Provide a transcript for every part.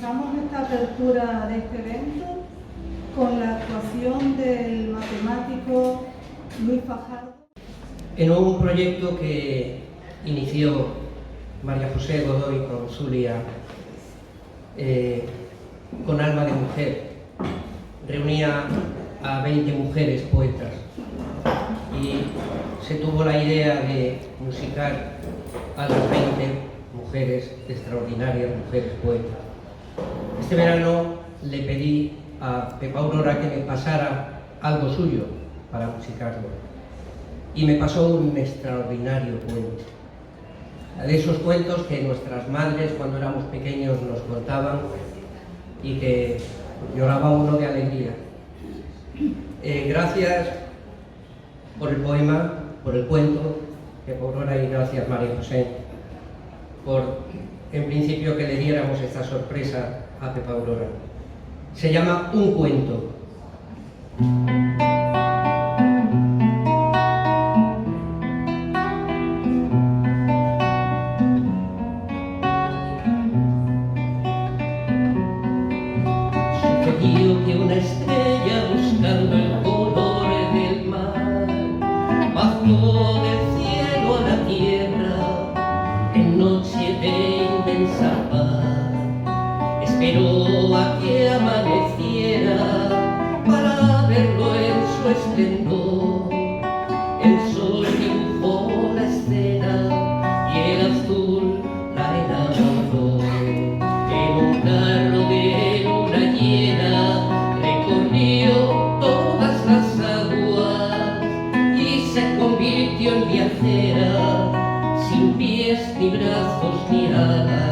comenzamos esta apertura de este evento con la actuación del matemático Luis Fajardo. En un proyecto que inició María José Godoy con Zulia, con alma de mujer, reunía a 20 mujeres poetas y se tuvo la idea de musicar a las 20 mujeres, extraordinarias mujeres poetas. Este verano le pedí a Pepa Aurora que me pasara algo suyo para musicarlo y me pasó un extraordinario cuento. De esos cuentos que nuestras madres cuando éramos pequeños nos contaban y que lloraba uno de alegría. Gracias por el poema, por el cuento, Pepa Aurora, y gracias María José por, en principio, que le diéramos esta sorpresa a Pepa Aurora. Se llama Un cuento. Sucedió que una estrella, buscando el color del mar, bajó del cielo a la tierra en noche de inmensa paz. Esperó a que amaneciera para verlo en su esplendor. El sol dibujó la escena y el azul la enamoró. En un carro de luna llena recorrió todas las aguas y se convirtió en viajera sin pies ni brazos ni alas.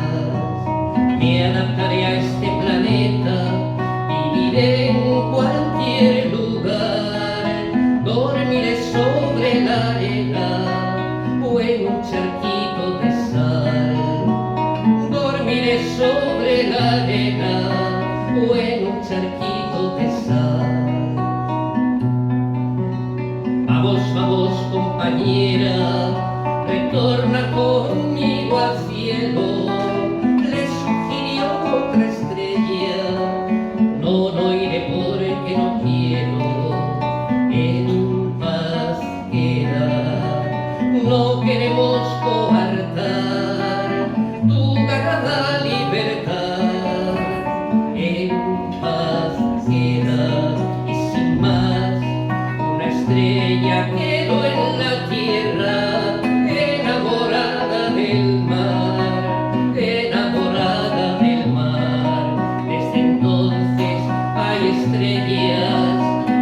Me adaptaré a este planeta, viviré en cualquier lugar, dormiré sobre la arena o en un charquito de sal. Dormiré sobre la arena o en un charquito de sal. Vamos, vamos, compañera, retorna conmigo al cielo. No iré porque no quiero, en paz quedar. No queremos coartar tu ganada libertad, en paz quedar. Y sin más, una estrella quedó en la tierra, enamorada del mar, enamorada del mar. Desde entonces hay estrellas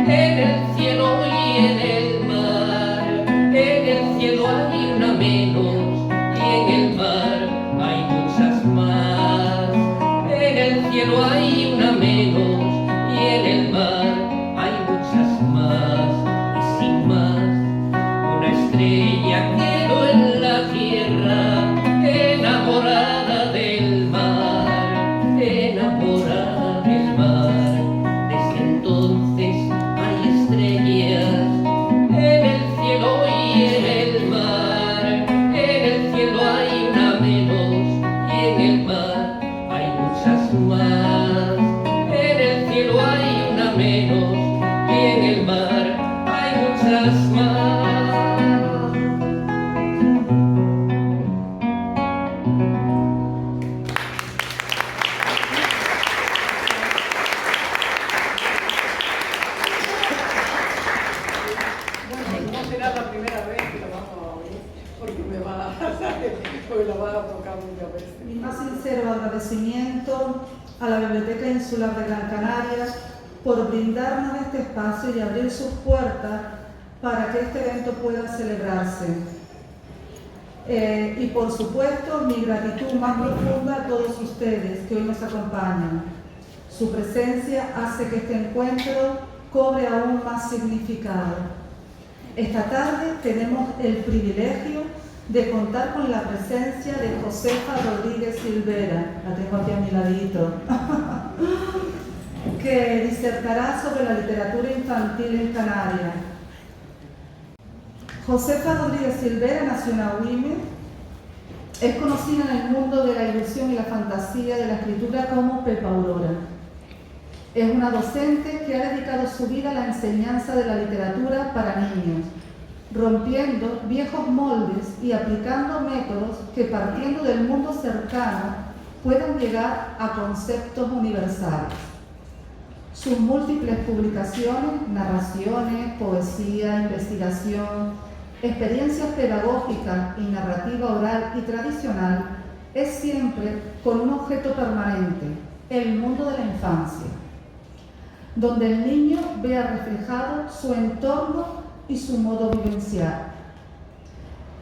en el cielo y en el mar. En el cielo hay una menos y en el mar hay muchas más. En el cielo hay una menos y en el mar hay muchas más. Y sin más, una estrella quedó en la tierra, enamorada del mar, enamorada del mar. Desde entonces hay estrellas en el cielo y en el mar. En el cielo hay una menos y en el mar hay muchas más. En el cielo hay una menos y en el mar hay muchas más. No será la primera vez que la vamos a oír, porque porque la vas a tocar muchas veces. Mi más sincero agradecimiento a la Biblioteca Insular de Gran Canaria por brindarnos este espacio y abrir sus puertas para que este evento pueda celebrarse. Y por supuesto, mi gratitud más profunda a todos ustedes que hoy nos acompañan. Su presencia hace que este encuentro cobre aún más significado. Esta tarde tenemos el privilegio de contar con la presencia de Josefa Rodríguez Silvera, la tengo aquí a mi ladito, que disertará sobre la literatura infantil en Canarias. Josefa Rodríguez Silvera nació en Agüime Es conocida en el mundo de la ilusión y la fantasía de la escritura como Pepa Aurora. Es una docente que ha dedicado su vida a la enseñanza de la literatura para niños, rompiendo viejos moldes y aplicando métodos que, partiendo del mundo cercano, puedan llegar a conceptos universales. Sus múltiples publicaciones, narraciones, poesía, investigación, experiencias pedagógicas y narrativa oral y tradicional, es siempre con un objeto permanente, el mundo de la infancia, donde el niño vea reflejado su entorno y su modo vivencial.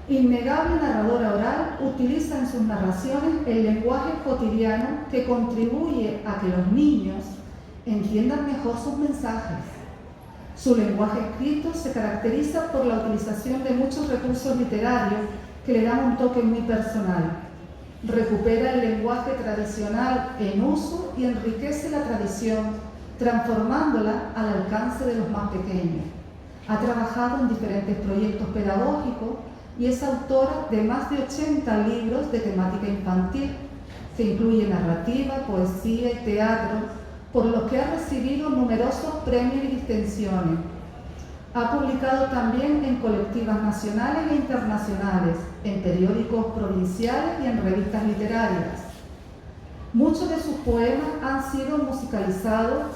Innegable narradora oral, utiliza en sus narraciones el lenguaje cotidiano que contribuye a que los niños entiendan mejor sus mensajes. Su lenguaje escrito se caracteriza por la utilización de muchos recursos literarios que le dan un toque muy personal. Recupera el lenguaje tradicional en uso y enriquece la tradición, transformándola al alcance de los más pequeños. Ha trabajado en diferentes proyectos pedagógicos y es autora de más de 80 libros de temática infantil, que incluye narrativa, poesía y teatro, por los que ha recibido numerosos premios y distinciones. Ha publicado también en colectivas nacionales e internacionales, en periódicos provinciales y en revistas literarias. Muchos de sus poemas han sido musicalizados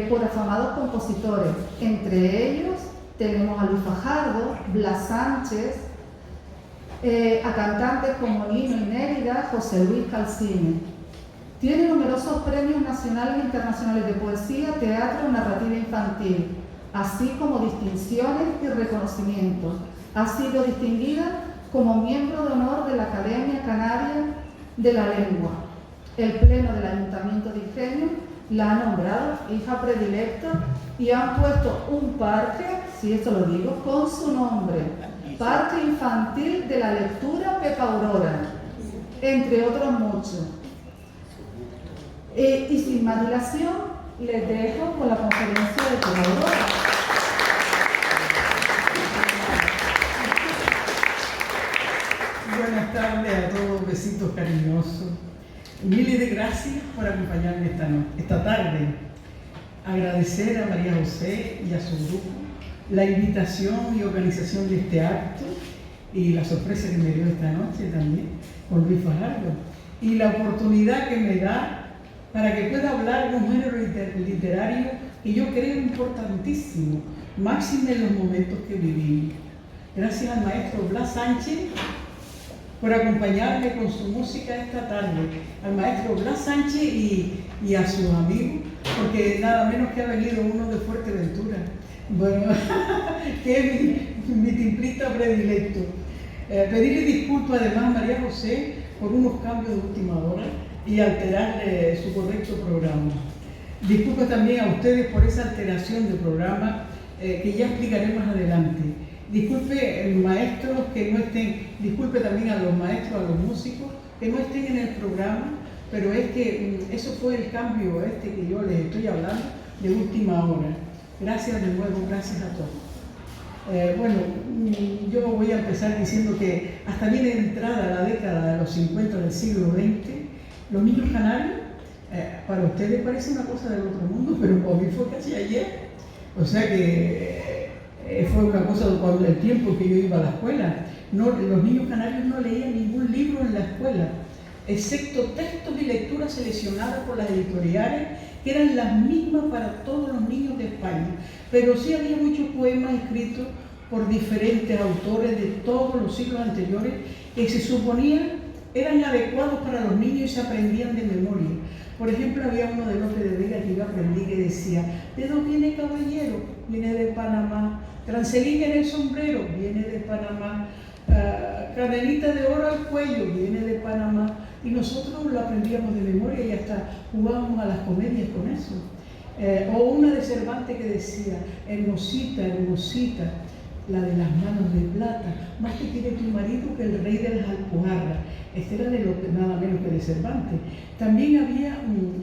por afamados compositores. Entre ellos tenemos a Luis Fajardo, Blas Sánchez, a cantantes como Nino y Nérida, José Luis Calcine. Tiene numerosos premios nacionales e internacionales de poesía, teatro y narrativa infantil, así como distinciones y reconocimientos. Ha sido distinguida como miembro de honor de la Academia Canaria de la Lengua. El Pleno del Ayuntamiento de Ingenio la ha nombrado hija predilecta y han puesto un parque, si esto lo digo, con su nombre, Parque Infantil de la Lectura Pepa Aurora, entre otros muchos. Y sin más dilación, les dejo con la conferencia de Pepa Aurora. Buenas tardes a todos, besitos cariñosos. Miles de gracias por acompañarme esta tarde. Agradecer a María José y a su grupo la invitación y organización de este acto y la sorpresa que me dio esta noche también con Luis Fajardo y la oportunidad que me da para que pueda hablar de un género literario que yo creo importantísimo, máxime en los momentos que vivimos. Gracias al maestro Blas Sánchez por acompañarme con su música esta tarde, al maestro Blas Sánchez y a sus amigos, porque nada menos que ha venido uno de Fuerteventura, bueno, que es mi timplista predilecto. Pedirle disculpas además a María José por unos cambios de última hora y alterar su correcto programa. Disculpas también a ustedes por esa alteración de programa que ya explicaré más adelante. Disculpe maestros que no estén, disculpe también a los maestros, a los músicos que no estén en el programa, pero es que eso fue el cambio que yo les estoy hablando de última hora. Gracias de nuevo, gracias a todos. Bueno, yo voy a empezar diciendo que hasta bien entrada la década de los 50 del siglo XX, los niños canarios, para ustedes parece una cosa del otro mundo, pero para mí fue casi ayer. O sea que fue una cosa cuando el tiempo que yo iba a la escuela. No, los niños canarios no leían ningún libro en la escuela, excepto textos y lecturas seleccionadas por las editoriales, que eran las mismas para todos los niños de España. Pero sí había muchos poemas escritos por diferentes autores de todos los siglos anteriores que se suponían eran adecuados para los niños y se aprendían de memoria. Por ejemplo, había uno de Lope de Vega que yo aprendí que decía: ¿de dónde viene Caballero? Viene de Panamá. Trancelín en el sombrero, viene de Panamá. Cadenita de oro al cuello, viene de Panamá. Y nosotros lo aprendíamos de memoria y hasta jugábamos a las comedias con eso. O una de Cervantes que decía: hermosita, hermosita, la de las manos de plata, más que tiene tu marido que el rey de las Alpujarras. Este era nada menos que de Cervantes. También había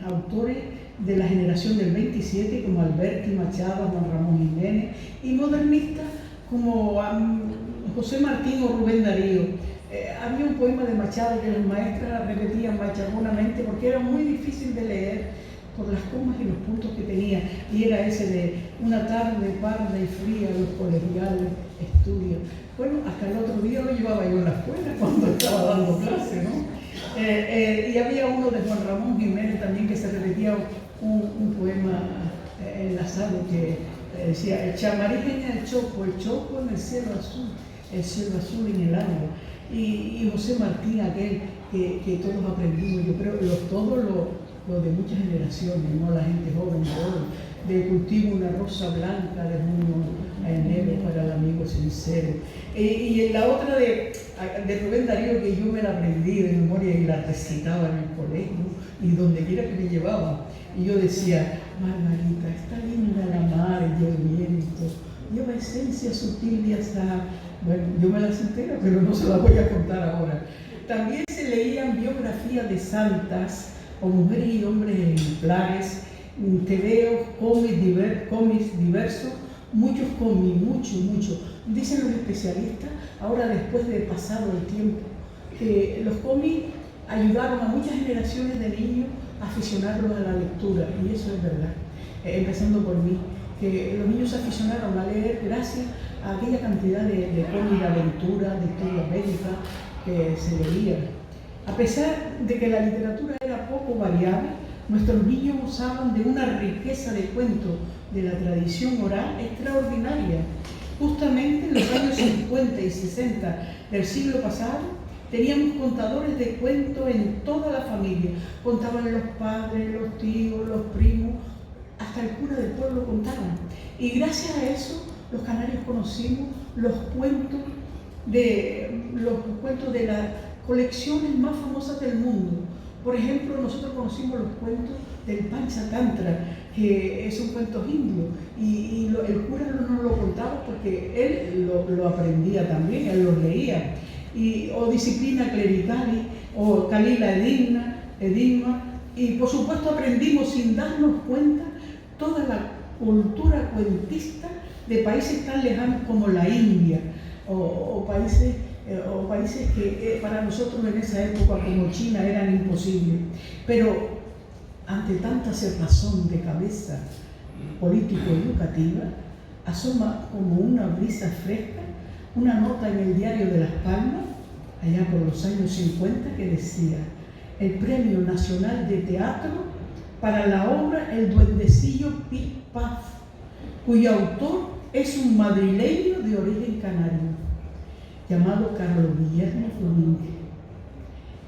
autores de la generación del 27 como Alberti, Machado, Juan Ramón Jiménez, y modernistas como José Martín o Rubén Darío. Había un poema de Machado que las maestras repetían machabonamente porque era muy difícil de leer por las comas y los puntos que tenía, y era ese de una tarde parda y fría los colegiales estudian. Bueno, hasta el otro día lo llevaba yo a la escuela cuando estaba dando clase, ¿no? Y había uno de Juan Ramón Jiménez también que se repetía un poema enlazado que decía: el chamariz en el choco en el cielo azul en el agua. Y José Martín, aquel que todos aprendimos, yo creo, todos los de muchas generaciones, no la gente joven de hoy, de cultivo una rosa blanca de junio a enero para el amigo sincero. Y en la otra de Rubén Darío, que yo me la aprendí de memoria y la recitaba en el colegio y donde quiera que me llevaba. Y yo decía: Margarita, está linda la mar y el viento, lleva esencia sutil de azahar. Bueno, yo me las entero, pero no se las voy a contar ahora. También se leían biografías de santas o mujeres y hombres ejemplares, tebeos, cómics diversos, muchos cómics, mucho. Dicen los especialistas, ahora después de pasado el tiempo, que los cómics ayudaron a muchas generaciones de niños a aficionarlos a la lectura, y eso es verdad, empezando por mí, que los niños se aficionaron a leer gracias a aquella cantidad de cómics, de aventura, de historia médica que se leía. A pesar de que la literatura era poco variable, nuestros niños gozaban de una riqueza de cuentos de la tradición oral extraordinaria. Justamente en los años 50 y 60 del siglo pasado, teníamos contadores de cuentos en toda la familia. Contaban los padres, los tíos, los primos, hasta el cura del pueblo contaban. Y gracias a eso, los canarios conocimos los cuentos de las colecciones más famosas del mundo. Por ejemplo, nosotros conocimos los cuentos del Panchatantra, que son cuentos indios, y el cura no nos lo contaba porque él lo aprendía también, él los leía. O Disciplina Clericali, o Kalila Edinma, y por supuesto aprendimos sin darnos cuenta toda la cultura cuentista de países tan lejanos como la India, o países que para nosotros en esa época como China eran imposibles. Pero ante tanta cerrazón de cabeza político-educativa, asoma como una brisa fresca una nota en el diario de Las Palmas, allá por los años 50, que decía: el Premio Nacional de Teatro para la obra El Duendecillo Pif Paf, cuyo autor es un madrileño de origen canario, llamado Carlos Guillermo Domínguez,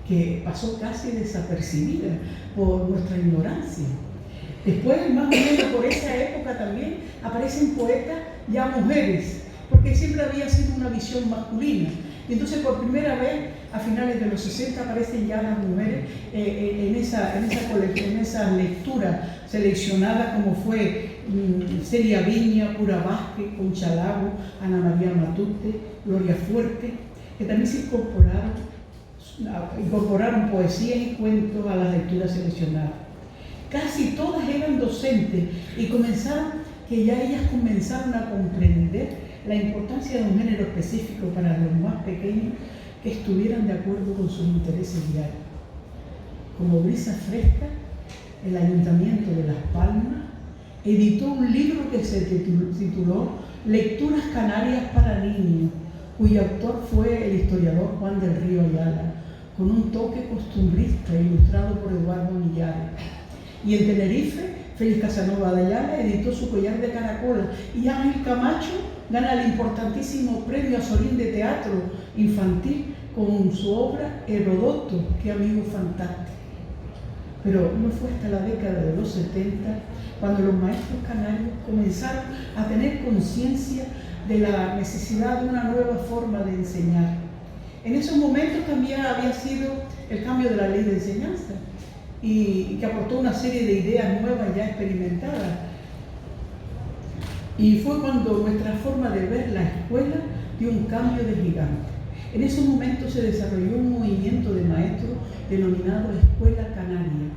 que pasó casi desapercibida por nuestra ignorancia. Después, más o menos por esa época también, aparecen poetas ya mujeres, porque siempre había sido una visión masculina. Y entonces por primera vez, a finales de los 60, aparecen ya las mujeres en esa lectura seleccionada, como fue Celia Viña, Pura Vázquez, Concha Lago, Ana María Matute, Gloria Fuerte, que también se incorporaron poesías y cuentos a las lecturas seleccionadas. Casi todas eran docentes y ellas comenzaron a comprender la importancia de un género específico para los más pequeños que estuvieran de acuerdo con sus intereses diarios. Como brisa fresca, el Ayuntamiento de Las Palmas editó un libro que se tituló Lecturas Canarias para Niños, cuyo autor fue el historiador Juan del Río Ayala, con un toque costumbrista ilustrado por Eduardo Millares. Y en Tenerife, Félix Casanova de Ayala editó su Collar de Caracola, y Ángel Camacho gana el importantísimo premio Azorín de Teatro Infantil con su obra Herodoto, qué amigo fantástico. Pero no fue hasta la década de los 70 cuando los maestros canarios comenzaron a tener conciencia de la necesidad de una nueva forma de enseñar. En esos momentos también había sido el cambio de la ley de enseñanza, y que aportó una serie de ideas nuevas ya experimentadas. Y fue cuando nuestra forma de ver la escuela dio un cambio de gigante. En esos momentos se desarrolló un movimiento de maestros denominado Escuela Canaria,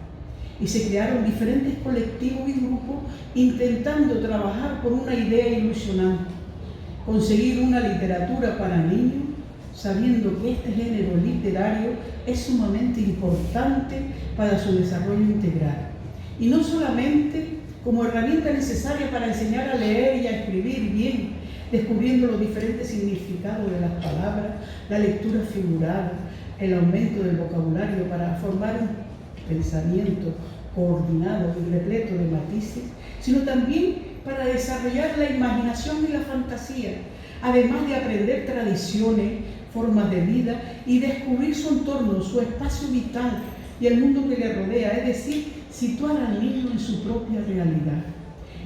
y se crearon diferentes colectivos y grupos intentando trabajar por una idea ilusionante: conseguir una literatura para niños sabiendo que este género literario es sumamente importante para su desarrollo integral. Y no solamente como herramienta necesaria para enseñar a leer y a escribir bien, descubriendo los diferentes significados de las palabras, la lectura figurada, el aumento del vocabulario para formar un pensamiento coordinado y repleto de matices, sino también para desarrollar la imaginación y la fantasía, además de aprender tradiciones, formas de vida y descubrir su entorno, su espacio vital y el mundo que le rodea, es decir, situar al niño en su propia realidad.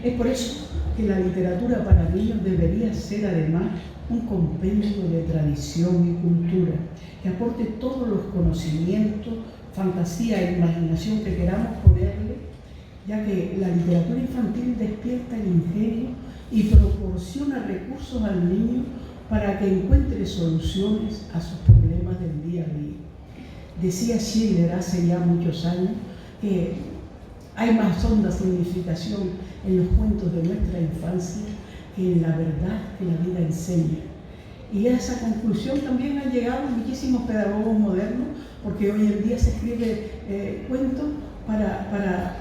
Es por eso que la literatura para niños debería ser además un compendio de tradición y cultura, que aporte todos los conocimientos, fantasía e imaginación que queramos ponerle, ya que la literatura infantil despierta el ingenio y proporciona recursos al niño para que encuentre soluciones a sus problemas del día a día. Decía Schiller hace ya muchos años que hay más honda significación en los cuentos de nuestra infancia que en la verdad que la vida enseña. Y a esa conclusión también han llegado muchísimos pedagogos modernos, porque hoy en día se escribe cuentos para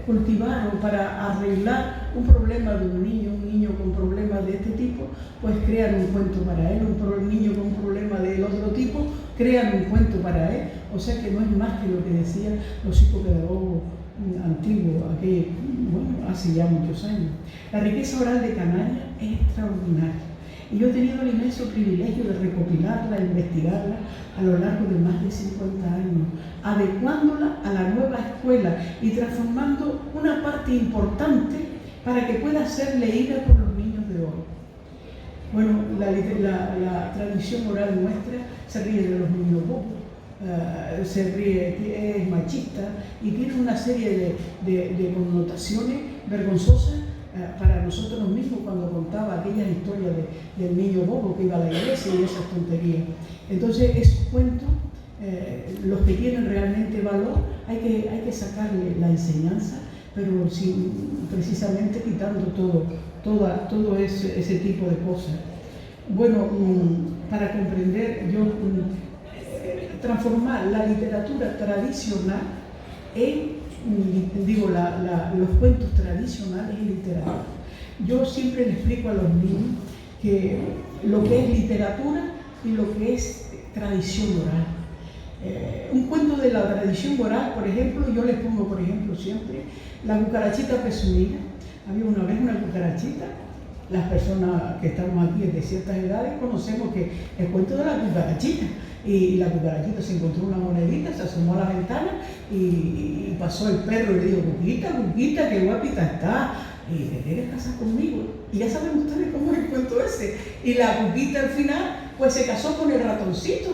cultivar o para arreglar un problema de un niño con problemas de este tipo, pues crean un cuento para él, un niño con un problema del otro tipo, crean un cuento para él. O sea que no es más que lo que decían los psicopedagogos antiguos, hace ya muchos años. La riqueza oral de Canarias es extraordinaria. Y yo he tenido el inmenso privilegio de recopilarla e investigarla a lo largo de más de 50 años, adecuándola a la nueva escuela y transformando una parte importante para que pueda ser leída por los niños de hoy. Bueno, la tradición oral nuestra se ríe de los niños bobos, es machista y tiene una serie de connotaciones vergonzosas para nosotros mismos cuando contaba aquellas historias del niño bobo que iba a la iglesia y esas tonterías. Entonces esos cuentos, los que tienen realmente valor, hay que sacarle la enseñanza, pero precisamente quitando todo ese tipo de cosas. Bueno, para comprender, transformar la literatura tradicional en los cuentos tradicionales en literatura. Yo siempre le explico a los niños que lo que es literatura y lo que es tradición oral. Un cuento de la tradición oral, por ejemplo, yo les pongo, por ejemplo, siempre la cucarachita presumida. Había una vez una cucarachita. Las personas que estamos aquí de ciertas edades conocemos que el cuento de la cucarachita. Y la cucarachita se encontró una monedita, se asomó a la ventana y pasó el perro y le dijo: Cuquita, qué guapita está, y te quieres casar conmigo. Y ya saben ustedes cómo es el cuento ese. Y la Cuquita al final pues se casó con el ratoncito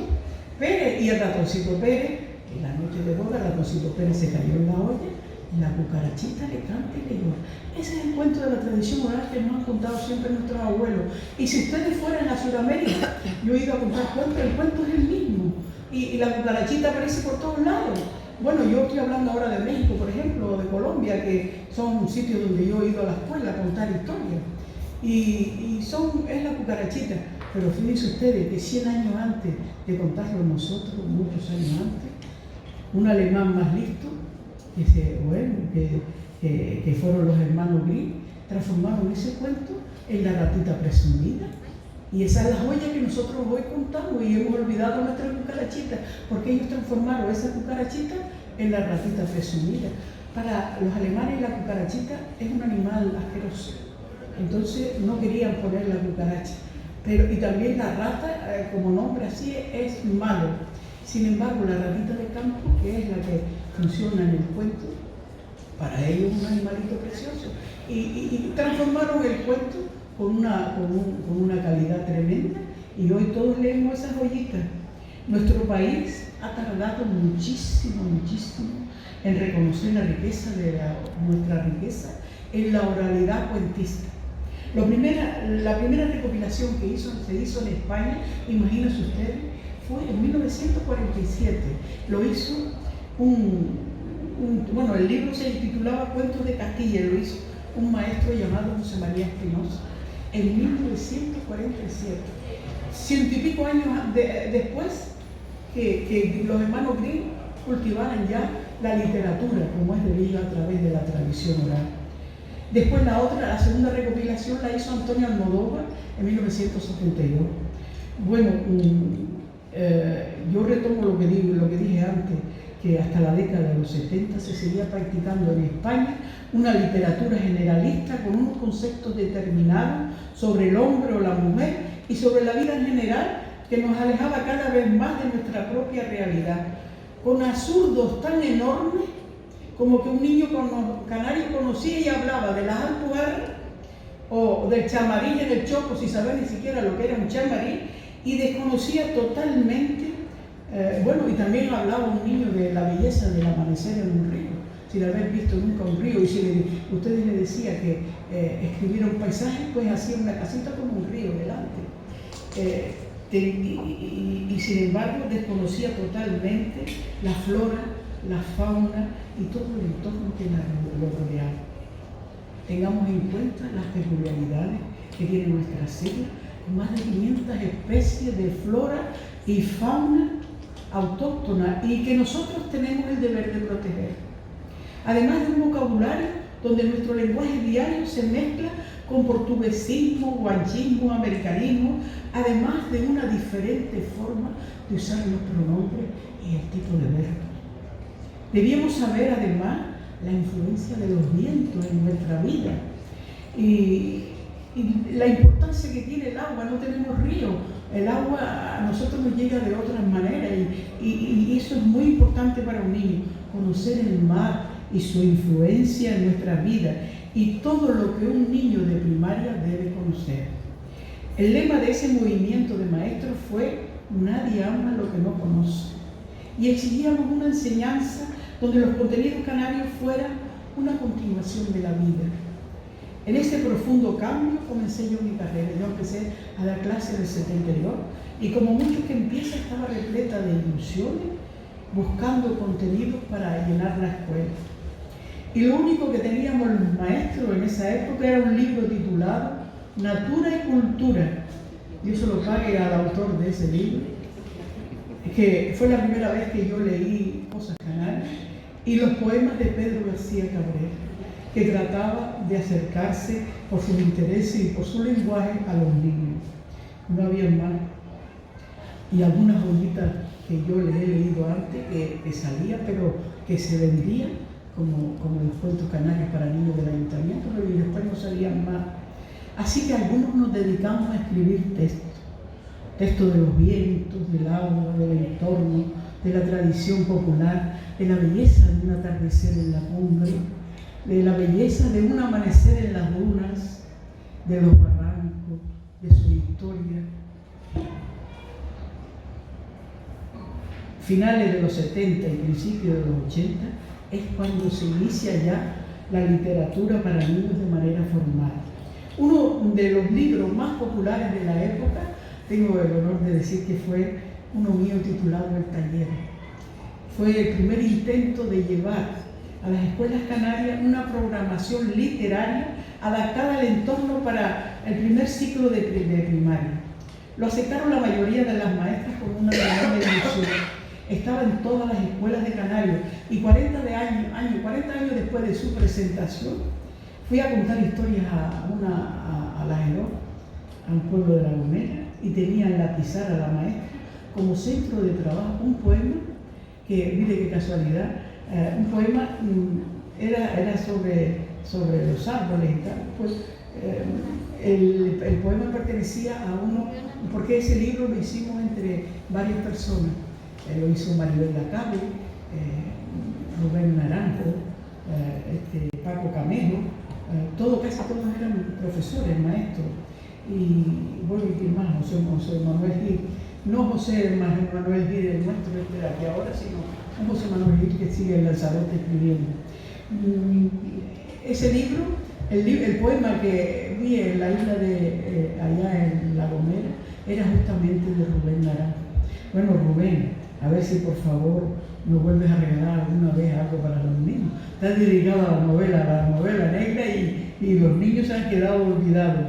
Pérez, y el ratoncito Pérez, en la noche de boda, el ratoncito Pérez se cayó en la olla y la cucarachita le canta y le llora. Ese es el cuento de la tradición oral que nos han contado siempre nuestros abuelos. Y si ustedes fueran a Sudamérica, yo he ido a contar cuentos, el cuento es el mismo. Y la cucarachita aparece por todos lados. Bueno, yo estoy hablando ahora de México, por ejemplo, o de Colombia, que son sitios donde yo he ido a la escuela a contar historias. Es la cucarachita. Pero fíjense ustedes que 100 años antes de contarlo nosotros, muchos años antes, un alemán más listo, que fueron los hermanos Grimm, transformaron ese cuento en la ratita presumida. Y esa es la joya que nosotros hoy contamos y hemos olvidado nuestra cucarachita, porque ellos transformaron esa cucarachita en la ratita presumida. Para los alemanes la cucarachita es un animal asqueroso, entonces no querían poner la cucaracha. Y también la rata, como nombre así, es malo. Sin embargo, la ratita de campo, que es la que funciona en el cuento, para ellos es un animalito precioso. Y transformaron el cuento con una calidad tremenda, y hoy todos leemos esas joyitas. Nuestro país ha tardado muchísimo en reconocer la riqueza nuestra riqueza en la oralidad cuentista. La primera recopilación que se hizo en España, imagínense ustedes, fue en 1947. Lo hizo el libro se titulaba Cuentos de Castilla, lo hizo un maestro llamado José María Espinosa en 1947. ciento y pico años después que los hermanos Grimm cultivaran ya la literatura como es debida a través de la tradición oral. Después la segunda recopilación la hizo Antonio Almodóvar en 1972. Bueno, yo retomo lo que dije antes, que hasta la década de los 70 se seguía practicando en España una literatura generalista con unos conceptos determinados sobre el hombre o la mujer y sobre la vida en general, que nos alejaba cada vez más de nuestra propia realidad, con absurdos tan enormes como que un niño canario conocía y hablaba de las alpujarras o del chamarí en el Choco sin saber ni siquiera lo que era un chamarí, y desconocía totalmente, y también hablaba un niño de la belleza del amanecer en un río, sin haber visto nunca un río, y si ustedes le decía que escribiera un paisaje, pues hacía una casita como un río delante. Y sin embargo desconocía totalmente la flora, la fauna y todo el entorno que lo rodeaba. Tengamos en cuenta las peculiaridades que tiene nuestra selva, con más de 500 especies de flora y fauna autóctona y que nosotros tenemos el deber de proteger. Además de un vocabulario donde nuestro lenguaje diario se mezcla con portuguesismo, guanchismo, americanismo, además de una diferente forma de usar los pronombres y el tipo de verbo. Debíamos saber además la influencia de los vientos en nuestra vida y la importancia que tiene el agua. No tenemos río, el agua a nosotros nos llega de otras maneras y eso es muy importante para un niño, conocer el mar y su influencia en nuestra vida y todo lo que un niño de primaria debe conocer. El lema de ese movimiento de maestros fue "Nadie ama lo que no conoce", y exigíamos una enseñanza donde los contenidos canarios fueran una continuación de la vida. En ese profundo cambio comencé yo mi carrera. Yo empecé a dar clases en el 72 y como muchos que empiezan estaba repleta de ilusiones, buscando contenidos para llenar la escuela. Y lo único que teníamos los maestros en esa época era un libro titulado Natura y Cultura. Dios se lo pague al autor de ese libro, que fue la primera vez que yo leí cosas canarias, y los poemas de Pedro García Cabrera, que trataba de acercarse por sus intereses y por su lenguaje a los niños. No había más. Y algunas joyitas que yo les he leído antes, que salían, pero que se vendían como los cuentos canarios para niños del ayuntamiento, y después no salían más. Así que algunos nos dedicamos a escribir textos de los vientos, del agua, del entorno, de la tradición popular, de la belleza de un atardecer en la cumbre, de la belleza de un amanecer en las dunas, de los barrancos, de su historia. Finales de los 70 y principios de los 80 es cuando se inicia ya la literatura para niños de manera formal. Uno de los libros más populares de la época, tengo el honor de decir que fue uno mío titulado El Taller. Fue el primer intento de llevar a las escuelas canarias una programación literaria adaptada al entorno para el primer ciclo de primaria. Lo aceptaron la mayoría de las maestras con una gran ilusión. Estaba en todas las escuelas de Canarias y 40 años después de su presentación, fui a contar historias a La Jeró, a un pueblo de La Gomera, y tenía en la pizarra la maestra como centro de trabajo un poema que, mire qué casualidad, un poema era sobre los árboles y tal. Pues el poema pertenecía a uno, porque ese libro lo hicimos entre varias personas. Lo hizo Maribel Lacabe, Rubén Naranjo, Paco Camejo, casi todos eran profesores, maestros. Y voy a decir más, José Manuel Gil, no José Manuel Gil, el nuestro de aquí ahora, sino un José Manuel Gil que sigue en Lanzarote escribiendo. Ese libro, el poema que vi en la isla de allá en La Gomera, era justamente de Rubén Naranjo. Bueno, Rubén, a ver si por favor nos vuelves a regalar alguna vez algo para los niños. Está dedicado a la novela negra y los niños se han quedado olvidados.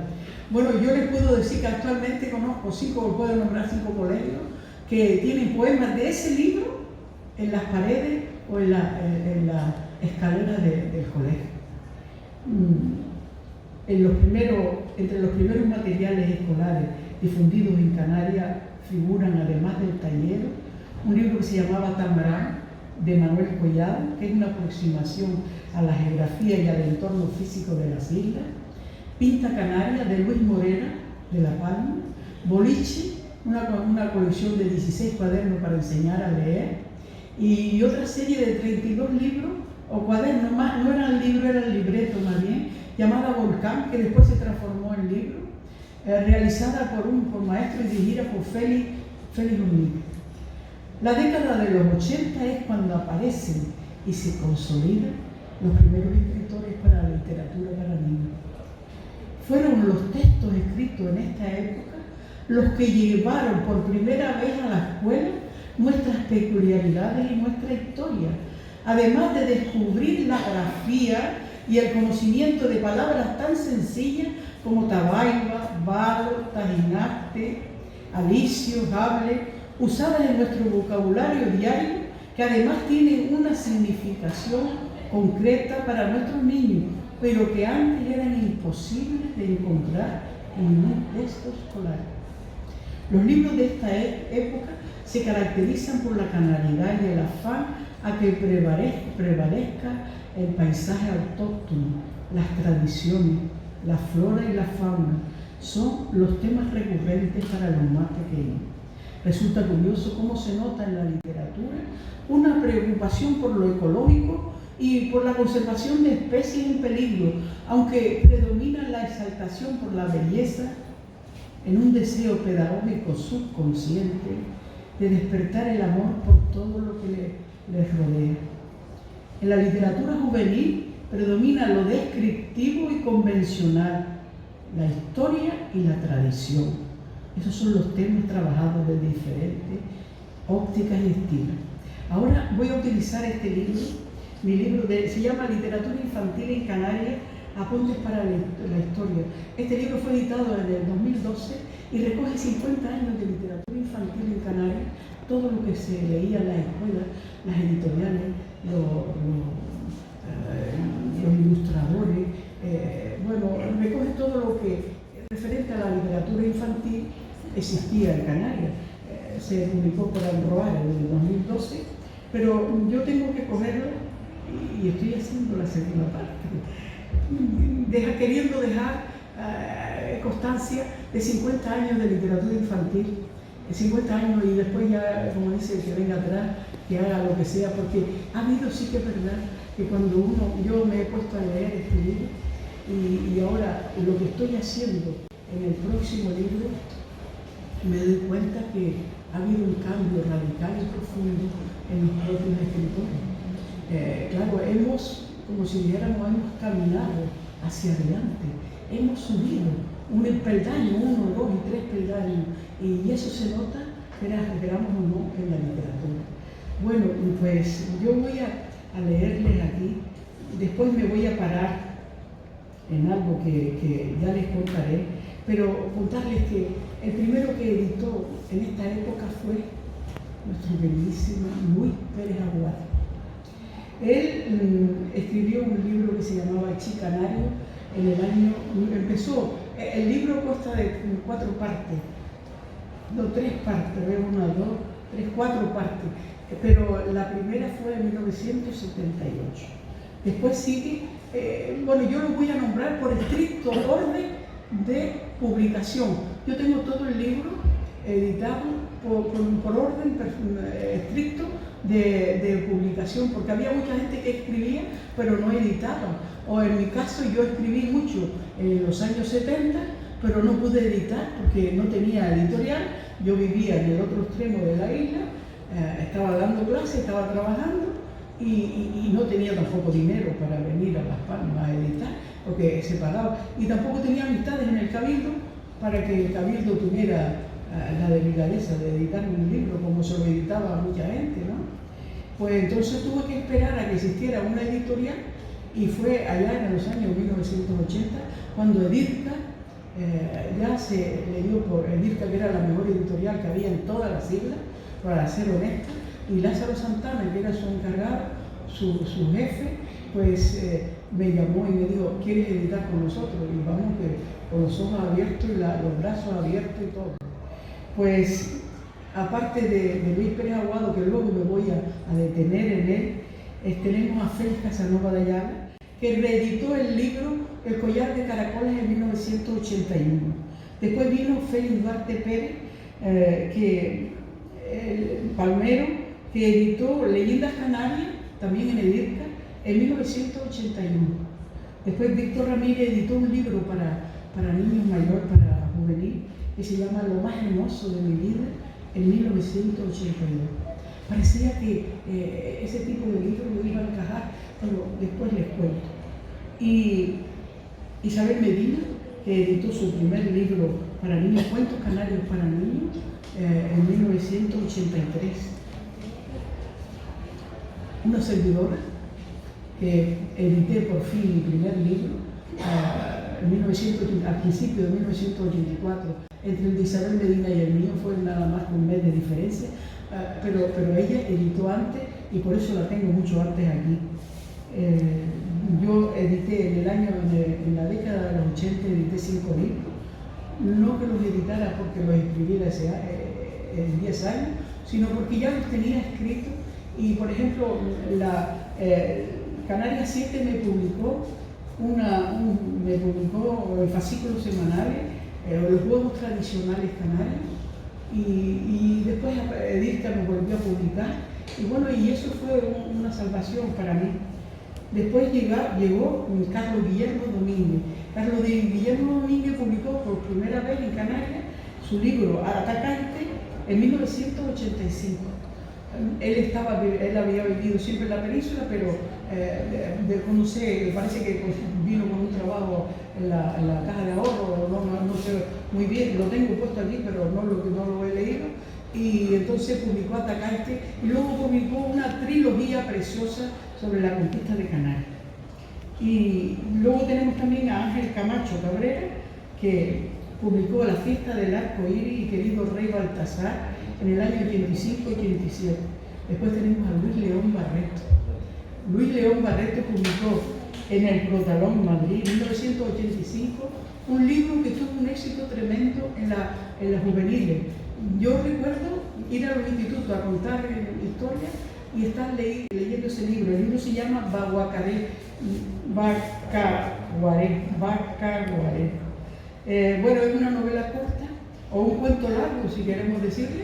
Bueno, yo les puedo decir que actualmente conozco puedo nombrar 5 colegios que tienen poemas de ese libro en las paredes o en la escalera del colegio. Entre los primeros materiales escolares difundidos en Canarias figuran, además del taller, un libro que se llamaba Tambarán, de Manuel Collado, que es una aproximación a la geografía y al entorno físico de las islas; Pinta Canaria, de Luis Morera, de La Palma; Boliche, una colección de 16 cuadernos para enseñar a leer, y otra serie de 32 libros o cuadernos, no eran libros, eran libretos más bien, llamada Volcán, que después se transformó en libro, realizada por maestro y dirigida por Félix Unida. La década de los 80 es cuando aparecen y se consolidan los primeros escritores para la literatura para niños. Fueron los textos escritos en esta época los que llevaron por primera vez a la escuela nuestras peculiaridades y nuestra historia, además de descubrir la grafía y el conocimiento de palabras tan sencillas como tabaiba, balo, tajinaste, alicio, hable, usadas en nuestro vocabulario diario, que además tienen una significación concreta para nuestros niños, pero que antes eran imposibles de encontrar en un texto escolar. Los libros de esta época se caracterizan por la canalidad y el afán a que prevalezca el paisaje autóctono, las tradiciones, la flora y la fauna. Son los temas recurrentes para los más pequeños. Resulta curioso cómo se nota en la literatura una preocupación por lo ecológico y por la conservación de especies en peligro, aunque predomina la exaltación por la belleza, en un deseo pedagógico subconsciente de despertar el amor por todo lo que les rodea. En la literatura juvenil predomina lo descriptivo y convencional, la historia y la tradición. Esos son los temas trabajados de diferentes ópticas y estilos. Ahora voy a utilizar este libro, mi libro se llama Literatura Infantil en Canarias, Apuntes para la Historia. Este libro fue editado en el 2012 y recoge 50 años de literatura infantil en Canarias, todo lo que se leía en las escuelas, las editoriales, los ilustradores, recoge todo lo que referente a la literatura infantil existía en Canarias. Se publicó por Alroar en el 2012, pero yo tengo que cogerlo y estoy haciendo la segunda parte, queriendo dejar constancia de 50 años de literatura infantil, 50 años y después ya, como dice, que venga atrás, que haga lo que sea, porque ha habido, sí que es verdad, que cuando yo me he puesto a leer este libro y ahora lo que estoy haciendo en el próximo libro, me doy cuenta que ha habido un cambio radical y profundo en los propios escritores. Claro, como si dijéramos, hemos caminado hacia adelante, hemos subido un peldaño, 1, 2 y 3 peldaños, y eso se nota, queramos o no, en la literatura. Bueno, pues yo voy a leerles aquí, después me voy a parar en algo que ya les contaré, pero contarles que el primero que editó en esta época fue nuestro queridísimo Luis Pérez Aguado. Él escribió un libro que se llamaba Chicanario en el año, el libro consta de 4 partes, no 3 partes, 1, 2, 3, 4 partes, pero la primera fue en 1978. Después sigue, yo lo voy a nombrar por estricto orden de publicación. Yo tengo todo el libro editado por orden estricto de publicación, porque había mucha gente que escribía pero no editaba, o en mi caso yo escribí mucho en los años 70 pero no pude editar porque no tenía editorial. Yo vivía en el otro extremo de la isla, estaba dando clases, estaba trabajando y no tenía tampoco dinero para venir a Las Palmas a editar porque se pagaba, y tampoco tenía amistades en el Cabildo para que el Cabildo tuviera la delicadeza de editarme un libro como se lo editaba a mucha gente, ¿no? Pues entonces tuve que esperar a que existiera una editorial, y fue allá en los años 1980 cuando Edilka ya se le dio por Edirca, que era la mejor editorial que había en todas las islas, para ser honesta, y Lázaro Santana, que era su encargado, su jefe, pues me llamó y me dijo, ¿quieres editar con nosotros? Y vamos, que con los ojos abiertos y los brazos abiertos y todo. Pues aparte de Luis Pérez Aguado, que luego me voy a detener en él, tenemos a Félix Casanova de Ayala, que reeditó el libro El collar de caracoles en 1981. Después vino Félix Duarte Pérez, el palmero, que editó Leyendas Canarias, también en Edirca, en 1981. Después Víctor Ramírez editó un libro para niños mayores, para juvenil, que se llama Lo más hermoso de mi vida, en 1982. Parecía que ese tipo de libros lo iba a encajar, pero después les cuento. Y Isabel Medina, que editó su primer libro para niños, Cuentos Canarios para niños, en 1983. Una servidora, que edité por fin mi primer libro, al principio de 1984. Entre el de Isabel Medina y el mío fue nada más que un mes de diferencia, pero ella editó antes y por eso la tengo mucho antes aquí. Yo edité en la década de los 80, edité 5 libros, no que los editara porque los escribiera en 10 años, sino porque ya los tenía escritos y, por ejemplo, Canarias 7 me publicó fascículos semanales, los juegos tradicionales canarios, y después Edirca me volvió a publicar, y bueno, y eso fue una salvación para mí. Después llegó Carlos Guillermo Domínguez. Carlos Guillermo Domínguez publicó por primera vez en Canarias su libro Atacante en 1985. Él había vivido siempre en la península, pero no sé, parece que pues, vino con un trabajo en la caja de ahorro, no sé muy bien, lo tengo puesto aquí, pero no lo he leído. Y entonces publicó Atacante y luego publicó una trilogía preciosa sobre la conquista de Canarias. Y luego tenemos también a Ángel Camacho Cabrera, que publicó La fiesta del arco iris y Querido Rey Baltasar en el año 85 y 87. Después tenemos a Luis León Barreto. Luis León Barreto publicó en el Crotalón, Madrid, en 1985, un libro que tuvo un éxito tremendo en las juveniles. Yo recuerdo ir a los institutos a contar historias y estar leyendo ese libro. El libro se llama Bacaguaré. Bueno, es una novela corta o un cuento largo, si queremos decirle,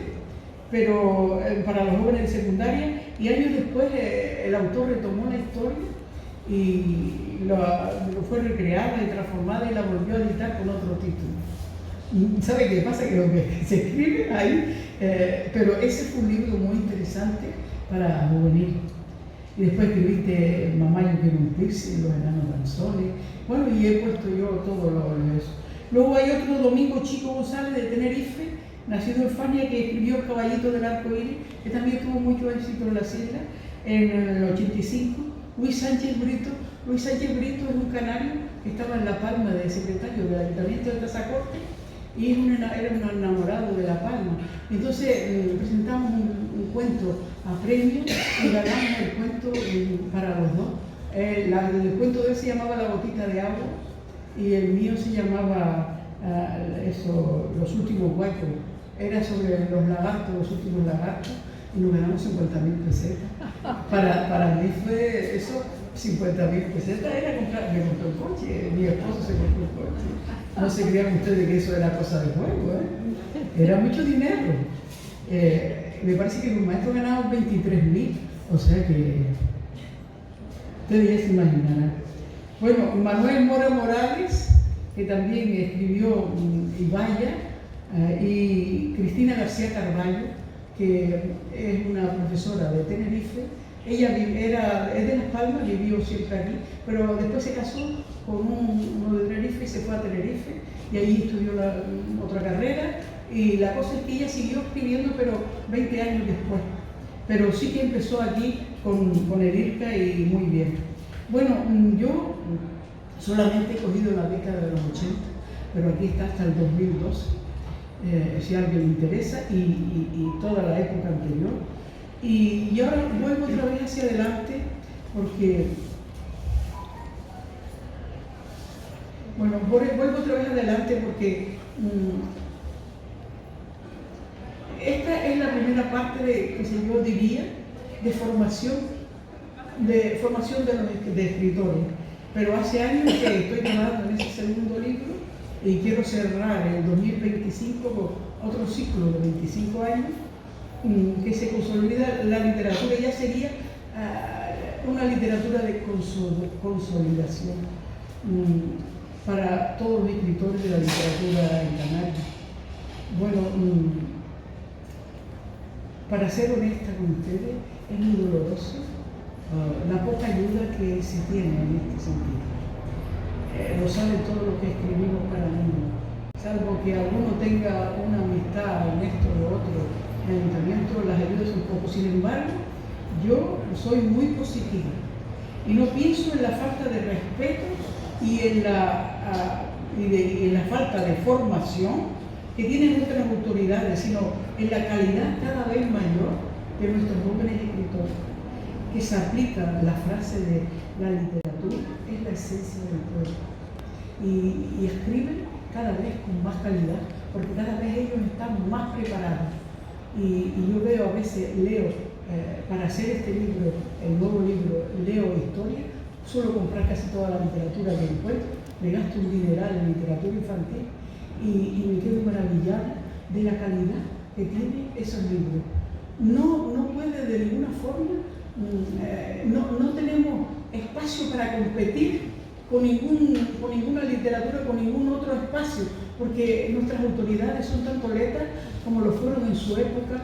pero para los jóvenes de secundaria, y años después el autor retomó la historia y lo fue recreada y transformada y la volvió a editar con otro título. ¿Sabe qué pasa? Que lo que se escribe ahí, pero ese fue un libro muy interesante para juvenil. Y después escribiste Mamá, yo quiero un piercing, Los enanos danzones. Bueno, y he puesto yo todo eso. Luego hay otro, Domingo Chico González de Tenerife, nacido en Fania, que escribió El caballito del arco iris, que también tuvo mucho éxito en las islas, en el 85. Luis Sánchez Brito es un canario que estaba en La Palma de secretario del Ayuntamiento de Tazacorte y era un enamorado de La Palma. Entonces presentamos un cuento a premio y ganamos el cuento para los dos. El cuento de él se llamaba La gotita de agua y el mío se llamaba Los últimos huecos. Era sobre los lagartos, los últimos lagartos, y nos ganamos 50.000 pesetas. Para mí fue eso, 50.000 pesetas era me compré un coche, mi esposo se compró un coche. No se crean ustedes que eso era cosa de juego, era mucho dinero. Me parece que los maestros ganaban 23.000, o sea que ustedes ya se imaginarán. Bueno, Manuel Mora Morales, que también escribió Ibaya, y Cristina García Carballo, que es una profesora de Tenerife. Ella es de Las Palmas, vivió siempre aquí, pero después se casó con uno de Tenerife y se fue a Tenerife y ahí estudió otra carrera, y la cosa es que ella siguió escribiendo, pero 20 años después. Pero sí que empezó aquí con Edirca y muy bien. Bueno, yo solamente he cogido la década de los 80, pero aquí está hasta el 2012, si a alguien le interesa, y toda la época anterior. Y ahora vuelvo otra vez hacia adelante, porque, bueno, vuelvo otra vez adelante porque esta es la primera parte de, que yo diría, de formación de escritores. Pero hace años que estoy trabajando en ese segundo libro y quiero cerrar el 2025 con otro ciclo de 25 años que se consolida la literatura. Ya sería una literatura de consolidación para todos los escritores de la literatura en Canarias. Bueno, para ser honesta con ustedes, es muy doloroso la poca ayuda que se tiene en este sentido. Lo saben todo lo que escribimos cada uno, salvo que alguno tenga una amistad en esto o otro en el ayuntamiento, las ayudas un poco. Sin embargo, yo soy muy positiva y no pienso en la falta de respeto y en la falta de formación que tienen otras autoridades, sino en la calidad cada vez mayor de nuestros jóvenes escritores, que se aplica la frase de la literatura es la esencia del pueblo, y escriben cada vez con más calidad, porque cada vez ellos están más preparados. Y yo veo, a veces leo, para hacer este libro, el nuevo libro, leo historia, suelo comprar casi toda la literatura que encuentro, me gasto un dineral en literatura infantil y me quedo maravillada de la calidad que tienen esos libros. No puede de ninguna forma, no tenemos espacio para competir con ninguna literatura, con ningún otro espacio, porque nuestras autoridades son tan toletas como lo fueron en su época.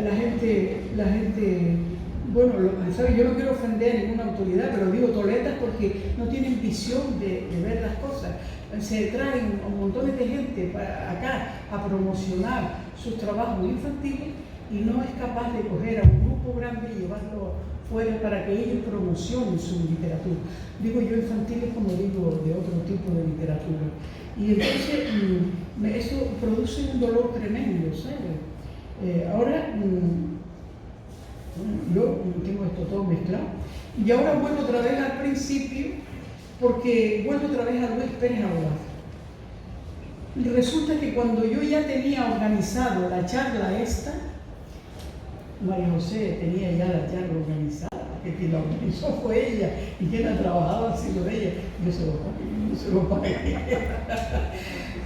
La gente, bueno, ¿sabe? Yo no quiero ofender a ninguna autoridad, pero digo toletas porque no tienen visión de ver las cosas. Se traen montones de gente acá a promocionar sus trabajos infantiles y no es capaz de coger a un grupo grande y llevarlo fuera para que ellos promocionen su literatura. Digo yo infantiles como digo de otro tipo de literatura. Y entonces eso produce un dolor tremendo, ¿sabes? Ahora yo tengo esto todo mezclado y ahora vuelvo otra vez al principio, porque vuelvo otra vez a Luis Pérez Aguad. Resulta que cuando yo ya tenía organizado la charla esta, María José tenía ya la charla organizada, que quien la organizó fue ella, y quien ha trabajado ha sido ella. Yo se lo pagué.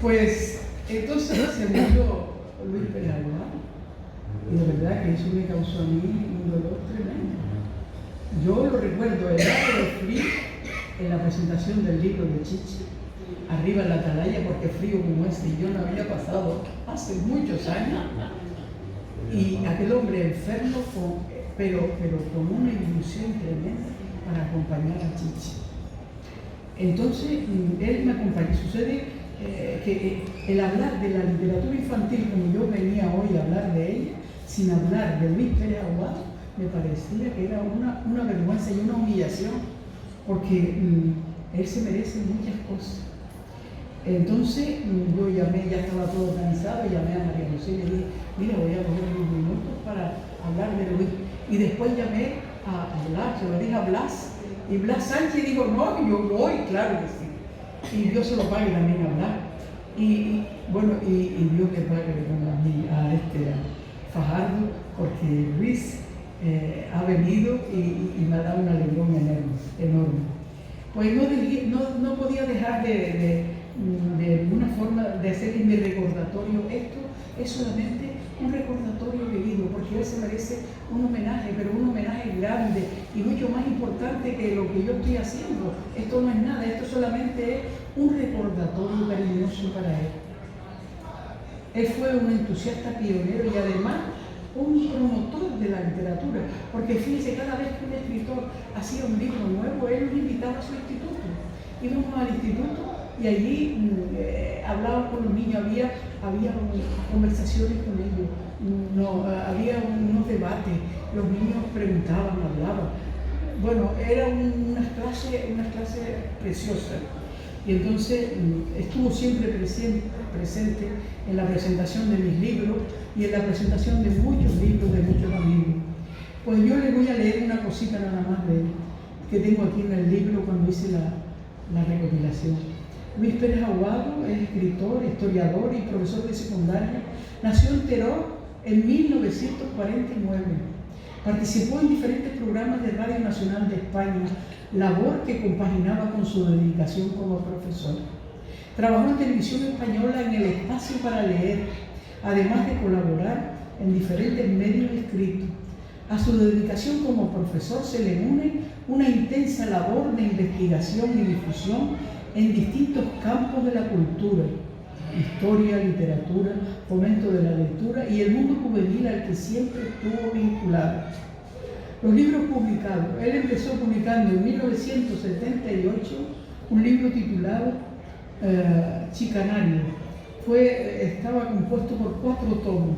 Pues entonces se murió Luis Pérez Aguad, y de verdad que eso me causó a mí un dolor tremendo. Yo lo recuerdo el lado de frío en la presentación del libro de Chichi, arriba en la atalaya, porque frío como este yo no había pasado hace muchos años. Y aquel hombre enfermo, pero con una ilusión tremenda para acompañar a Chichi. Entonces, él me acompañó. Sucede que el hablar de la literatura infantil, como yo venía hoy a hablar de ella, sin hablar de Luis Pérez Aguad, me parecía que era una vergüenza y una humillación, porque él se merece muchas cosas. Entonces yo llamé, ya estaba todo organizado, llamé a María José y le dije, mira, voy a coger unos minutos para hablar de Luis. Y después llamé a Blas, se lo dije a Blas, y Blas Sánchez dijo, no, yo voy, claro que sí. Y Dios se lo pague también a Blas. Y bueno, y Dios le pague a Fajardo, porque Luis ha venido y me ha dado una alegría enorme. Pues no podía dejar de alguna forma de hacer mi recordatorio. Esto es solamente un recordatorio vivido, porque él se merece un homenaje, pero un homenaje grande y mucho más importante que lo que yo estoy haciendo. Esto no es nada, esto solamente es un recordatorio cariñoso para él. Él fue un entusiasta pionero y además un promotor de la literatura, porque fíjense, cada vez que un escritor hacía un libro nuevo, él los invitaba a su instituto. Íbamos al instituto y allí hablaba con los niños, había conversaciones con ellos, había unos debates, los niños preguntaban, hablaban. Bueno, eran unas clases preciosas. y entonces estuvo siempre presente en la presentación de mis libros y en la presentación de muchos libros de muchos amigos. Pues yo le voy a leer una cosita nada más de él, que tengo aquí en el libro cuando hice la recopilación. Luis Pérez Aguado es escritor, historiador y profesor de secundaria. Nació en Teror en 1949. Participó en diferentes programas de Radio Nacional de España, labor que compaginaba con su dedicación como profesor. Trabajó en Televisión Española en El Espacio para Leer, además de colaborar en diferentes medios escritos. A su dedicación como profesor se le une una intensa labor de investigación y difusión en distintos campos de la cultura: historia, literatura, fomento de la lectura y el mundo juvenil al que siempre estuvo vinculado. Los libros publicados. Él empezó publicando en 1978 un libro titulado Chicanario. Estaba compuesto por 4 tomos.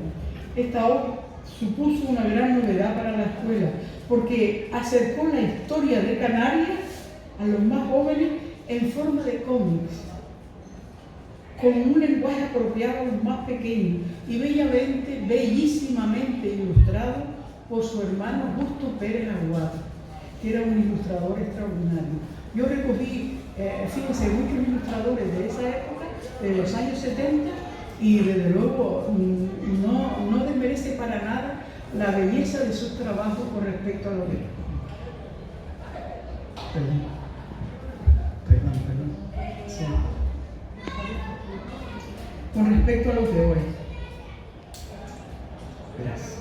Esta obra supuso una gran novedad para la escuela porque acercó la historia de Canarias a los más jóvenes en forma de cómics, con un lenguaje apropiado a los más pequeños y bellísimamente ilustrado por su hermano Justo Pérez Aguado, que era un ilustrador extraordinario. Yo recogí, fíjense, muchos ilustradores de esa época, de los años 70, y desde luego no desmerece para nada la belleza de sus trabajos con respecto a lo que... Perdón. Sí. Con respecto a lo que hoy. Gracias.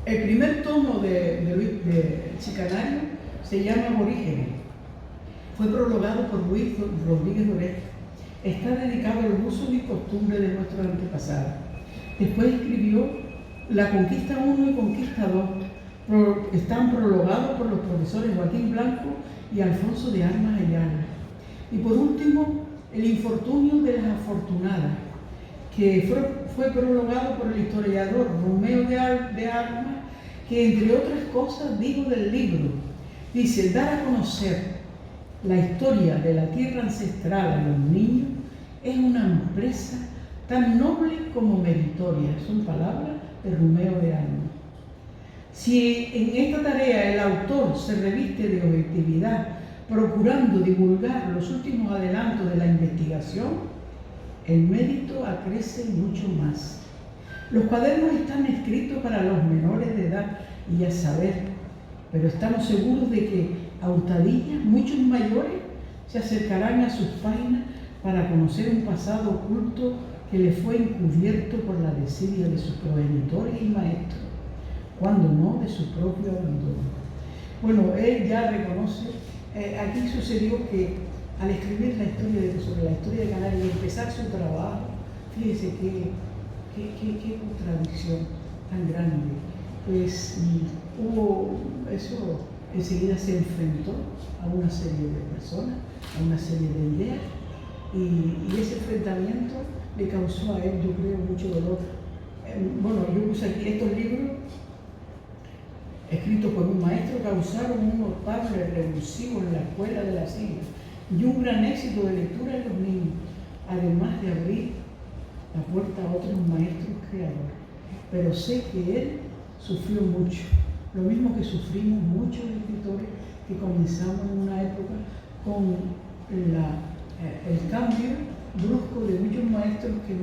El primer tomo de Chicanario se llama Aborígenes. Fue prologado por Luis Rodríguez Loreto. Está dedicado a los usos y costumbres de nuestros antepasados. Después escribió La Conquista 1 y Conquista 2. Están prologados por los profesores Joaquín Blanco y Alfonso de Armas Ayala. Y por último, El infortunio de las afortunadas, que fue prologado por el historiador Romeo de Armas, que entre otras cosas dijo del libro, dice: dar a conocer la historia de la tierra ancestral a los niños es una empresa tan noble como meritoria. Son palabras de Romeo de Armas. Si en esta tarea el autor se reviste de objetividad, procurando divulgar los últimos adelantos de la investigación, el mérito acrece mucho más. Los cuadernos están escritos para los menores de edad y a saber, pero estamos seguros de que a hurtadillas muchos mayores se acercarán a sus páginas para conocer un pasado oculto que le fue encubierto por la desidia de sus progenitores y maestros, cuando no de su propio abandono. Bueno, él ya reconoce, aquí sucedió que al escribir sobre la historia de Canarias y empezar su trabajo, fíjese qué contradicción tan grande. Pues eso enseguida se enfrentó a una serie de personas, a una serie de ideas, y ese enfrentamiento le causó a él, yo creo, mucho dolor. Bueno, yo puse aquí estos libros escritos por un maestro, causaron un notable revulsivo en la escuela de las islas y un gran éxito de lectura en los niños, además de abrir la puerta a otros maestros creadores. Pero sé que él sufrió mucho, lo mismo que sufrimos muchos escritores que comenzamos en una época con el cambio brusco de muchos maestros que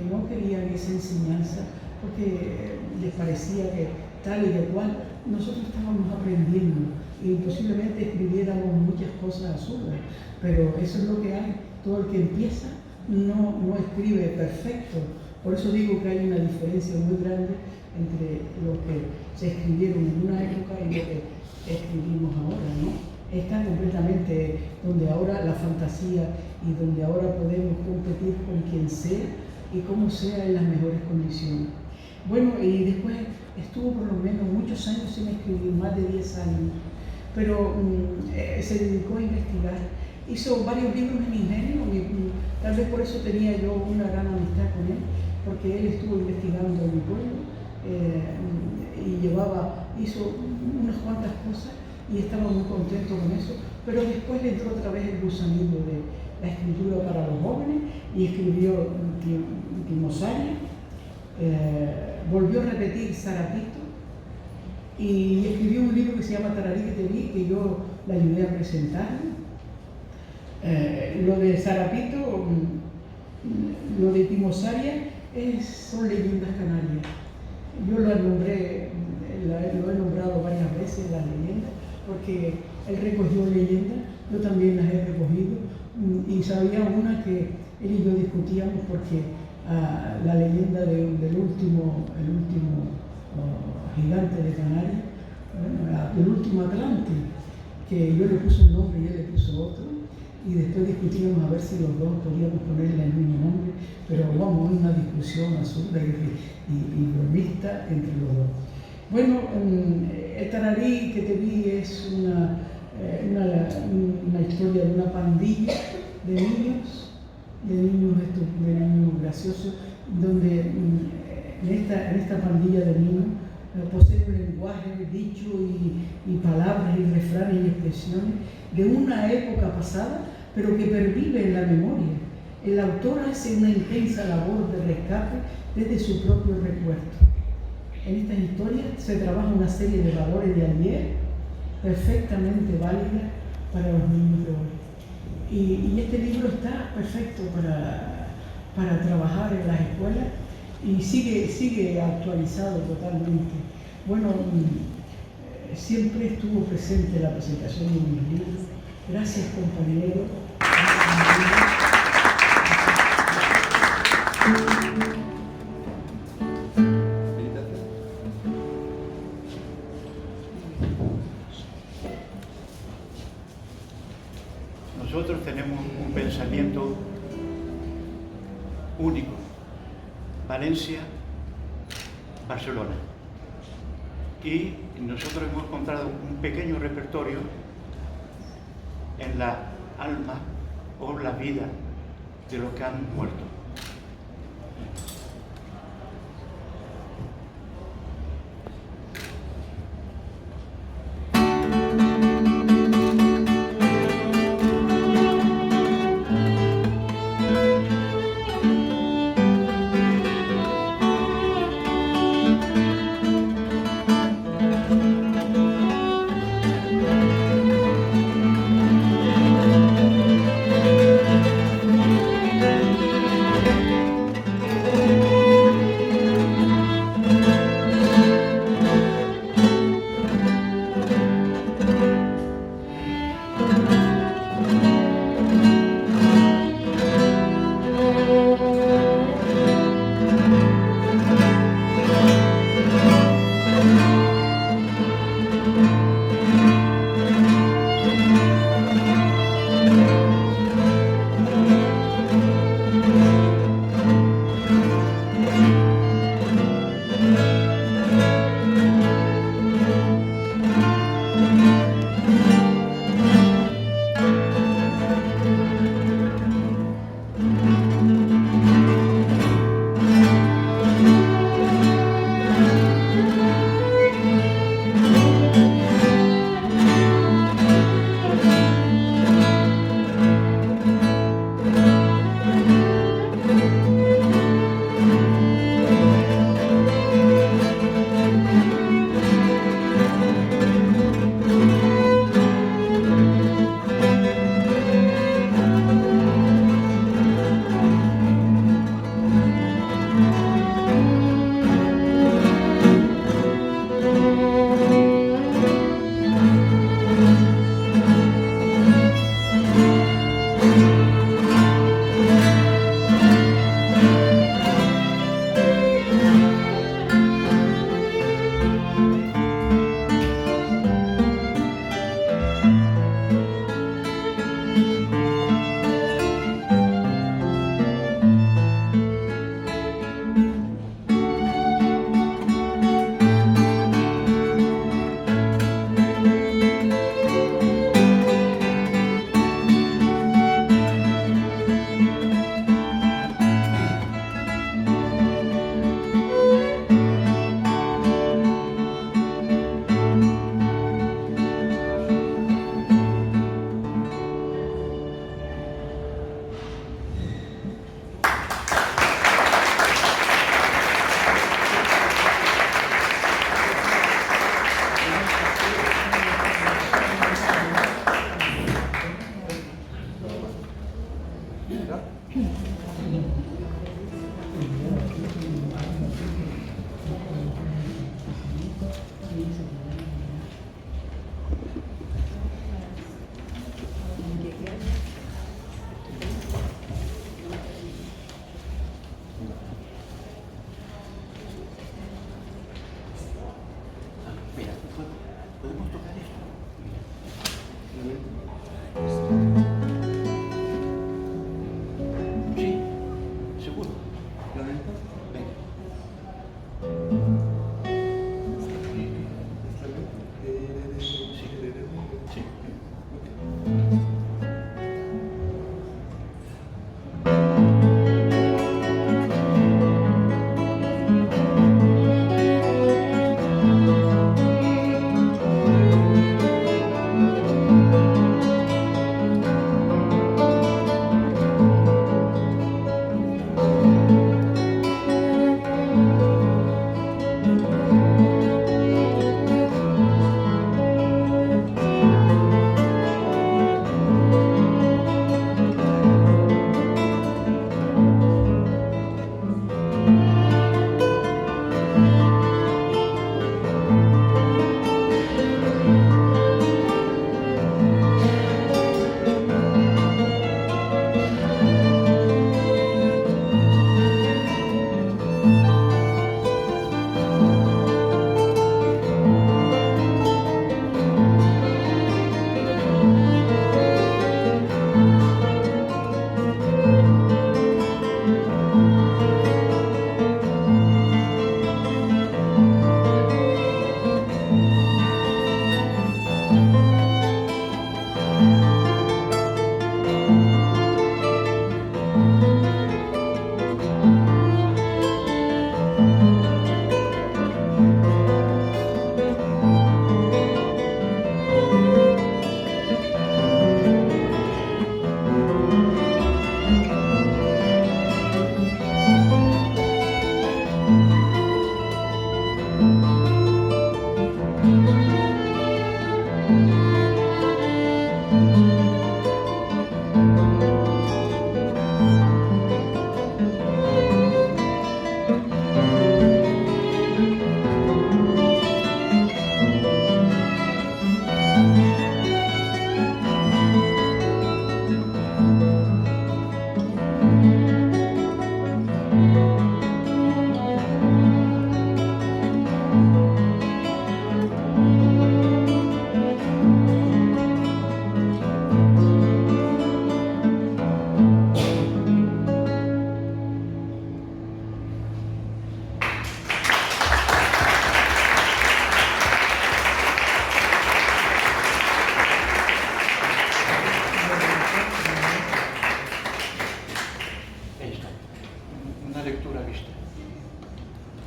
no querían esa enseñanza porque les parecía que tal y de cual nosotros estábamos aprendiendo y posiblemente escribiéramos muchas cosas absurdas, pero eso es lo que hay. Todo el que empieza no escribe perfecto. Por eso digo que hay una diferencia muy grande entre lo que se escribieron en una época y lo que escribimos ahora, ¿no? Está completamente donde ahora la fantasía y donde ahora podemos competir con quien sea y como sea en las mejores condiciones. Bueno, y después estuvo por lo menos muchos años sin escribir, más de 10 años, pero se dedicó a investigar. Hizo varios libros en ingenio, y tal vez por eso tenía yo una gran amistad con él, porque él estuvo investigando en mi pueblo y hizo unas cuantas cosas y estaba muy contento con eso, pero después le entró otra vez el gusanillo de la escritura para los jóvenes y escribió Timosaria, volvió a repetir Zarapito y escribió un libro que se llama Tararí que te vi, que yo le ayudé a presentar. Lo de Zarapito, lo de Timosaria son leyendas canarias. Yo lo he nombrado varias veces, las leyendas, porque él recogió leyendas, yo también las he recogido, y sabía una que él y yo discutíamos porque la leyenda del último gigante de Canarias, el último Atlante, que yo le puse un nombre y él le puso otro, y después discutíamos a ver si los dos podíamos ponerle el mismo nombre, pero vamos, una discusión absurda y bromista entre los dos. Bueno, el Tararí que te vi es una historia de una pandilla de niños graciosos, donde en esta pandilla de niños posee un lenguaje, dicho y palabras y refranes y expresiones de una época pasada, pero que pervive en la memoria. El autor hace una intensa labor de rescate desde su propio recuerdo. En estas historias se trabaja una serie de valores de ayer perfectamente válidas para los niños de hoy. Y este libro está perfecto para trabajar en las escuelas y sigue actualizado totalmente. Bueno, siempre estuvo presente la presentación de mis libros. Gracias, compañero. Nosotros tenemos un pensamiento único. Valencia, Barcelona. Y nosotros hemos encontrado un pequeño repertorio en la alma o la vida de los que han muerto. Mira, podemos tocar esto. Sí, seguro. Venga. Sí.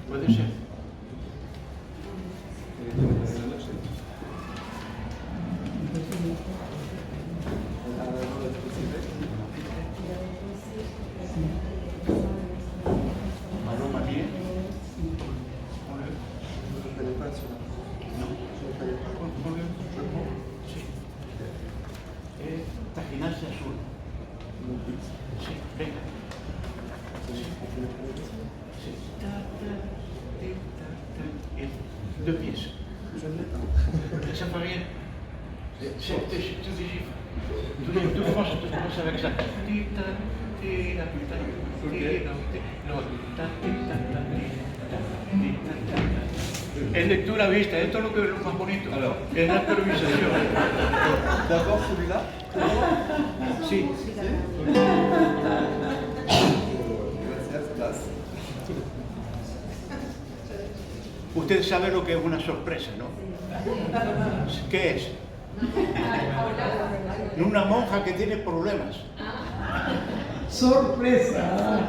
Puede ser. Paloma bien. Sí. Tajinacia azul. Sí, venga. Sí. Deux pièces. Ça fait rien. C'est des chiffres. Tout France, tout commence avec ça. Es lectura vista, esto es lo que es lo más bonito. Es la improvisación. D'abord celui-là. Sí. Gracias. Usted sabe lo que es una sorpresa, ¿no? ¿Qué es? Una monja que tiene problemas. ¡Sorpresa!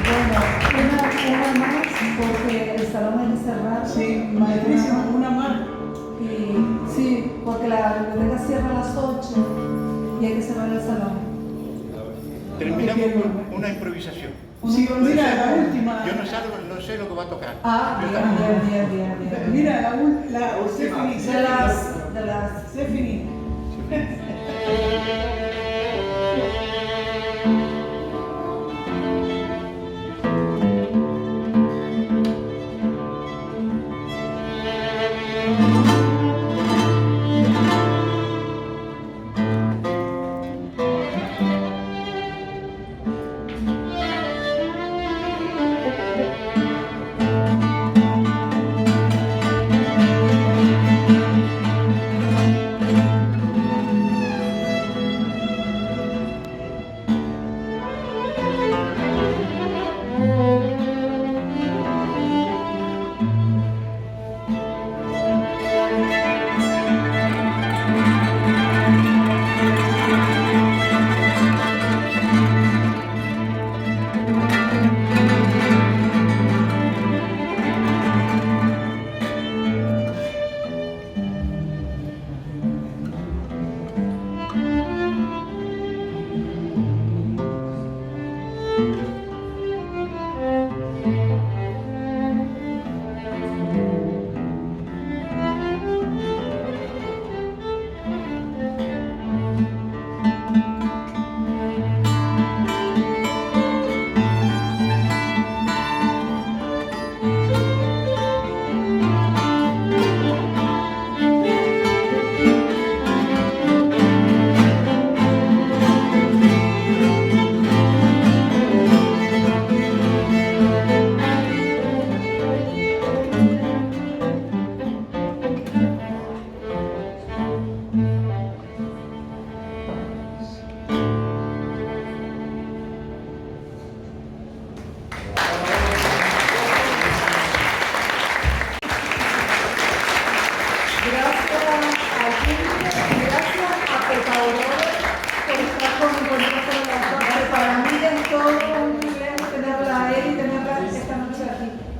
Una más, porque el salón hay que cerrar. Sí, maestrísima, una más. Y sí, porque la biblioteca cierra a las 8 y hay que cerrar el salón. Terminamos con una improvisación. Sí, mira, la última. Yo no sé lo que va a tocar. Ah, Yo bien, tampoco. bien. Mira, la Stephanie. De las Stephanie.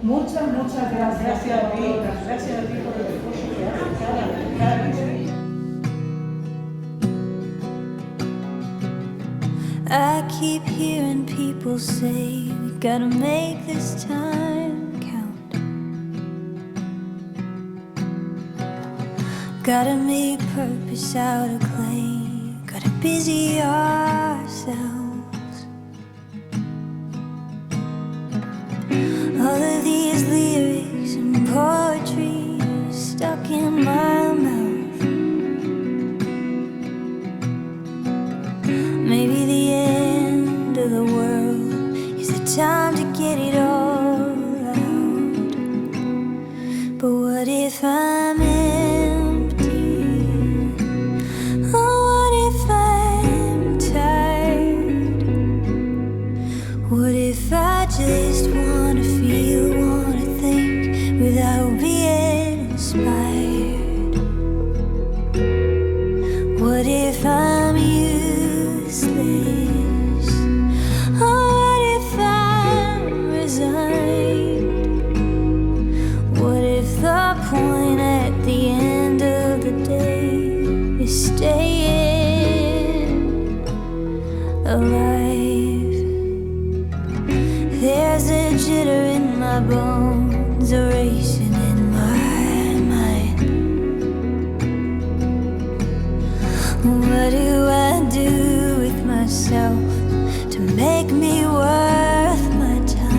Muchas gracias. Gracias a ti por el esfuerzo que haces cada vez. I keep hearing people say we gotta make this time count. Gotta make purpose out of clay. Gotta busy ourselves. All of these lyrics and poetry stuck in my mouth. Maybe the end of the world is the time to get it all out. But what if I'm empty? Oh, what if I'm tired? alive. There's a jitter in my bones, a racing in my mind. What do I do with myself to make me worth my time?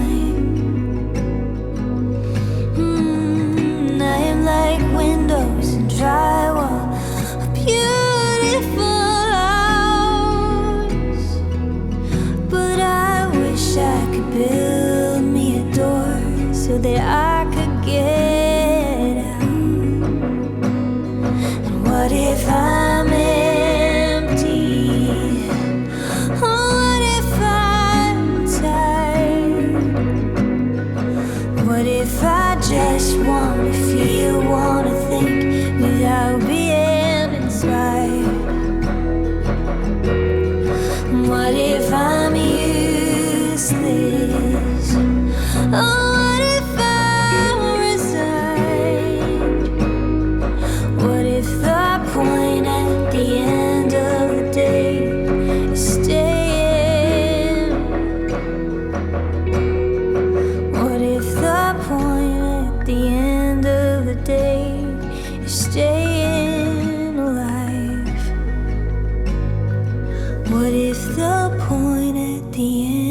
I am like windows and drywall, a beautiful house. But I wish I could build me a door so that I could get out. And what if I'm empty? Oh, what if I'm tired? What if I just wanna feel, wanna think without being inspired? What if I'm useless? Oh, what if I'm resigned? What if the point at the end of the day is staying? What if the point at the end of the day is staying alive? What if the point at the end